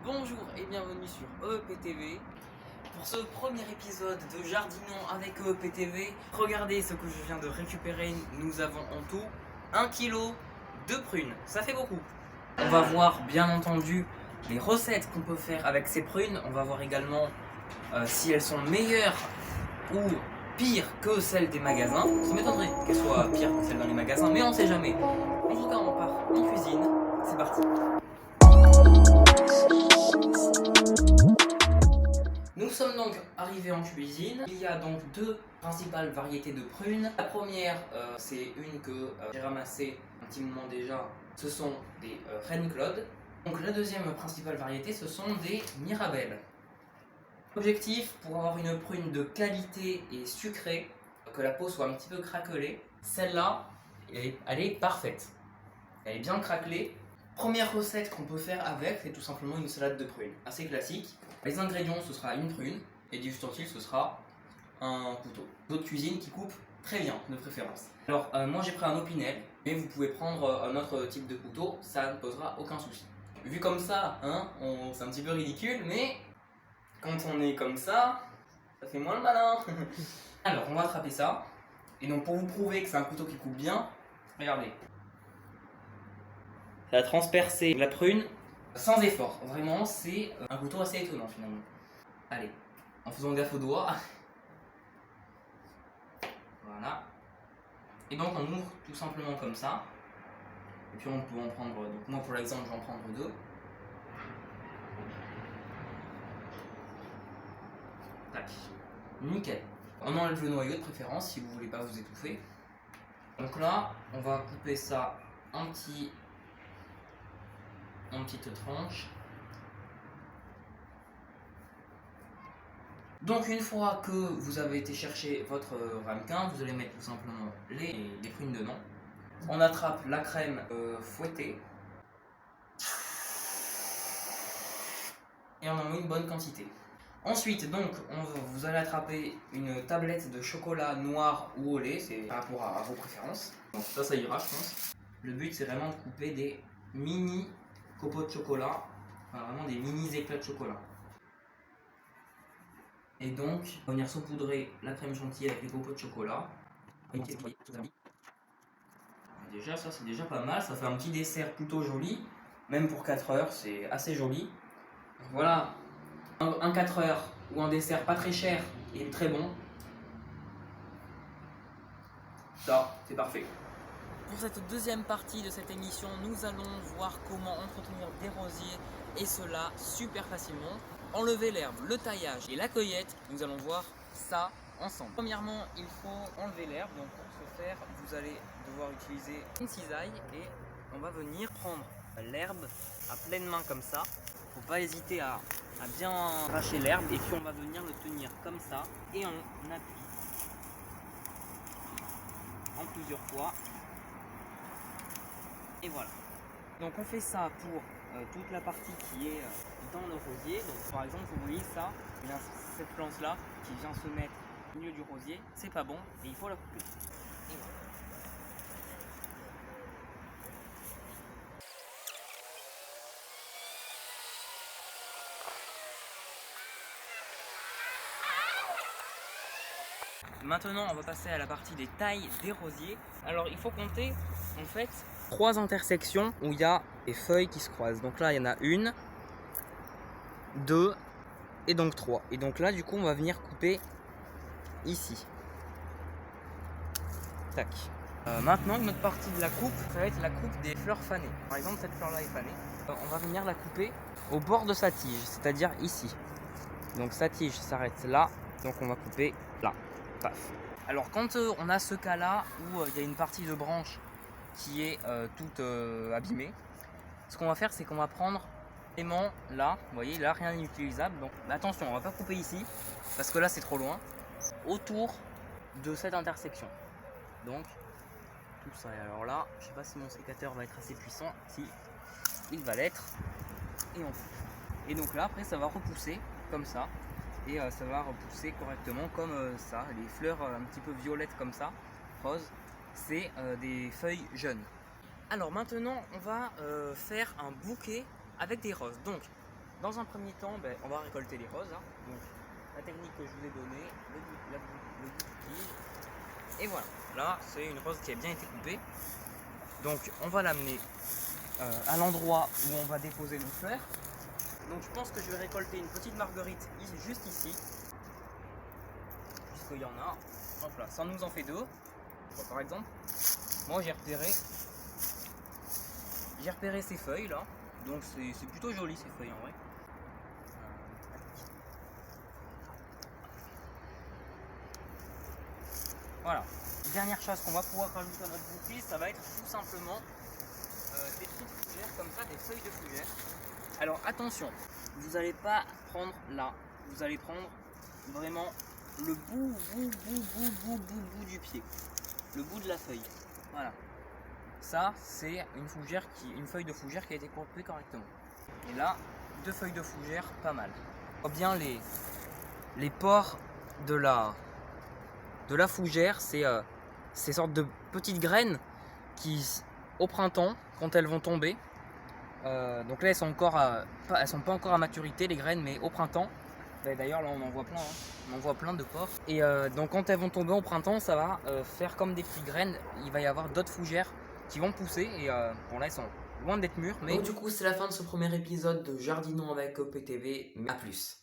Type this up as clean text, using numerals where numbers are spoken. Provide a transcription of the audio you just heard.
Bonjour et bienvenue sur EEPTV. Pour ce premier épisode de Jardinons avec EEPTV, regardez ce que je viens de récupérer. Nous avons en tout 1 kg de prunes. Ça fait beaucoup. On va voir bien entendu les recettes qu'on peut faire avec ces prunes. On va voir également si elles sont meilleures ou pires que celles des magasins. Ça m'étonnerait qu'elles soient pires que celles dans les magasins, mais on sait jamais. En tout cas, on part en cuisine. C'est parti. Nous sommes donc arrivés en cuisine. Il y a donc deux principales variétés de prunes. La première, c'est une que j'ai ramassée un petit moment déjà. Ce sont des Reine Claude. Donc la deuxième principale variété, ce sont des Mirabelle. L'objectif pour avoir une prune de qualité et sucrée, que la peau soit un petit peu craquelée, celle-là, elle est parfaite. Elle est bien craquelée. Première recette qu'on peut faire avec, c'est tout simplement une salade de prunes, assez classique. Les ingrédients, ce sera une prune, et des ustensiles, ce sera un couteau. D'autres cuisine qui coupe très bien, de préférence. Alors, moi j'ai pris un opinel, mais vous pouvez prendre un autre type de couteau, ça ne posera aucun souci. Vu comme ça, hein, c'est un petit peu ridicule, mais quand on est comme ça fait moins le malin. Alors, on va attraper ça, et donc pour vous prouver que c'est un couteau qui coupe bien, regardez. Ça a transpercé la prune sans effort. Vraiment, c'est un couteau assez étonnant finalement. Allez, en faisant gaffe aux doigts. Voilà. Et donc on ouvre tout simplement comme ça. Et puis on peut en prendre, donc moi pour l'exemple je vais en prendre deux. Tac. Nickel. On enlève le noyau de préférence si vous voulez pas vous étouffer. Donc là, on va couper ça en petites tranches. Donc une fois que vous avez été chercher votre ramequin, vous allez mettre tout simplement les prunes dedans. On attrape la crème fouettée. Et on en met une bonne quantité. Ensuite, donc, vous allez attraper une tablette de chocolat noir ou au lait, c'est par rapport à vos préférences. Donc ça ira, je pense. Le but, c'est vraiment de couper des mini copeaux de chocolat, enfin vraiment des mini éclats de chocolat. Et donc, venir saupoudrer la crème chantilly avec les copeaux de chocolat. Déjà, ça c'est déjà pas mal, ça fait un petit dessert plutôt joli. Même pour 4 heures, c'est assez joli. Voilà, un 4 heures ou un dessert pas très cher et très bon. Ça, c'est parfait. Pour cette deuxième partie de cette émission, nous allons voir comment entretenir des rosiers et cela super facilement. Enlever l'herbe, le taillage et la cueillette, nous allons voir ça ensemble. Premièrement, il faut enlever l'herbe, donc pour ce faire, vous allez devoir utiliser une cisaille et on va venir prendre l'herbe à pleine main comme ça. Il ne faut pas hésiter à bien arracher l'herbe et puis on va venir le tenir comme ça et on appuie en plusieurs fois. Et voilà. Donc on fait ça pour toute la partie qui est dans le rosier. Donc par exemple, vous voyez ça, il y a cette plante là qui vient se mettre au milieu du rosier. C'est pas bon et il faut la couper. Et voilà. Maintenant, on va passer à la partie des tailles des rosiers. Alors, il faut compter en fait 3 intersections où il y a des feuilles qui se croisent. Donc là, il y en a 1, 2 et donc 3. Et donc là, du coup, on va venir couper ici. Tac. Maintenant, notre partie de la coupe, ça va être la coupe des fleurs fanées. Par exemple, cette fleur-là est fanée. On va venir la couper au bord de sa tige, c'est-à-dire ici. Donc sa tige s'arrête là, donc on va couper là. Paf. Alors quand on a ce cas-là où il y a une partie de branche qui est toute abîmée, ce qu'on va faire, c'est qu'on va prendre l'élément là, vous voyez là rien n'est utilisable, donc attention, on va pas couper ici parce que là c'est trop loin, autour de cette intersection. Donc tout ça, et alors là, je sais pas si mon sécateur va être assez puissant, si il va l'être, et on fout. Et donc là après ça va repousser comme ça. Et ça va repousser correctement comme ça, les fleurs un petit peu violettes comme ça, roses, c'est des feuilles jeunes. Alors maintenant on va faire un bouquet avec des roses. Donc dans un premier temps, on va récolter les roses. Hein. Donc, la technique que je vous ai donnée, le bout. Et voilà, là c'est une rose qui a bien été coupée. Donc on va l'amener à l'endroit où on va déposer nos fleurs. Donc je pense que je vais récolter une petite marguerite juste ici. Puisqu'il y en a. Hop là, ça nous en fait deux. Par exemple, moi j'ai repéré ces feuilles là. Donc c'est plutôt joli ces feuilles en vrai. Voilà. Dernière chose qu'on va pouvoir rajouter à notre bouquet, ça va être tout simplement des petites fougères comme ça, des feuilles de fougères. Alors attention, vous n'allez pas prendre là, vous allez prendre vraiment le bout du pied, le bout de la feuille. Voilà. Ça c'est une feuille de fougère qui a été coupée correctement. Et là, deux feuilles de fougère, pas mal. On voit bien les pores de la fougère, c'est ces sortes de petites graines qui, au printemps, quand elles vont tomber, donc là elles sont pas encore à maturité les graines, mais au printemps, d'ailleurs là on en voit plein, hein, on en voit plein de pores. Et donc quand elles vont tomber au printemps, ça va faire comme des petites graines. Il va y avoir d'autres fougères qui vont pousser et bon là elles sont loin d'être mûres. Mais donc du coup c'est la fin de ce premier épisode de Jardinons avec OPTV. A plus.